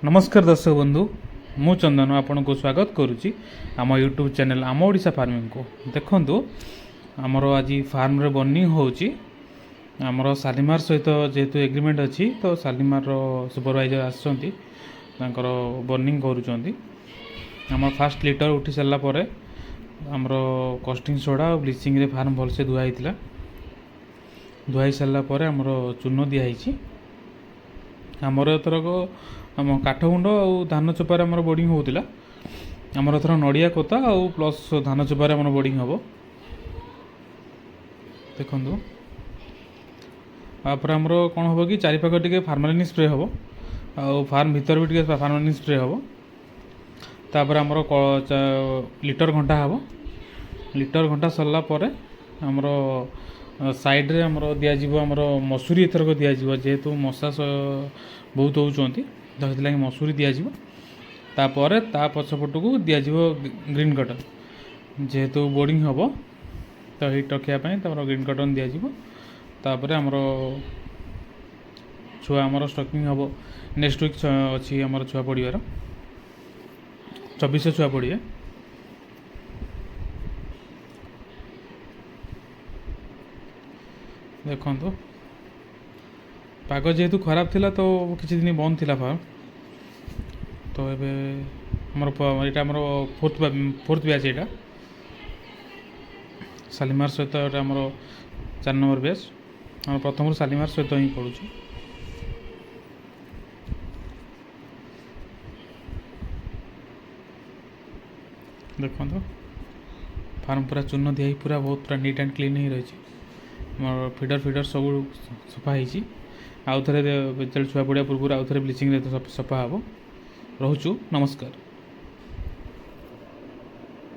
नमस्कार दर्शक बंधु मु चंदन आपन को स्वागत करुच्ची आम यूट्यूब चैनल आम ओडिशा फार्मिंग को देखंतु आमर आज फार्म रे बर्निंग होची आमर शालीमार सहित जेहेतु एग्रीमेंट अच्छी तो शालीमार सुपरवाइजर आसछंती तांकर बर्निंग करूछंती आमर फास्ट लिटर उठी सारला परे आमर कस्टिंग सोडा और ब्लीचिंग रे फार्म भलसे धुआ हितला धुआई सारला परे आमर चून दिया हिची आमर एथरक आम काठगुंड और धान चोपार आमर बोर्डिंग होता आमर एथर नड़िया कोता और प्लस धान चोपार आमर बोर्डिंग हम देखु आपर आमर कौन हम कि चारिपाख टे फार्मालिन स्प्रे हम आ फार्म भीतर भी फार्मालिन स्प्रे हम तापर आमर लिटर घंटा हम लिटर घंटा सरला परे आमर साइड रे आमर दिज्व आमर मसूरी एथरक दिज्व जेहेतु मशा बहुत होती तो से मसूरी दिज्व तापर ता पछपट को दिज्व ग्रीन कटन जेहेतु बोर्डिंग हम तो हिट रखापी ग्रीन कटन दिज्व तापर आमर छुआ आमर स्टॉकिंग हम नेक्स्ट वीक अच्छी आमर छुआ पड़ार 24 छुआ पड़े देखो पाग जेहेतु खराब थिला तो किसी दिन बंद थिला फार्म तो ये आमर फोर्थ बैच यहाँ शालीमार सहित आमर 4 नंबर बैच आम प्रथम शालीमार सहित ही पढ़ु देखो फार्म पूरा चून दिया पूरा बहुत पूरा नीट एंड क्लीन ही रही फीडर सब सफा होती आउ थे छुआ पड़ा पूर्व आउ थे ब्लीचिंग सफा हम रोचु नमस्कार।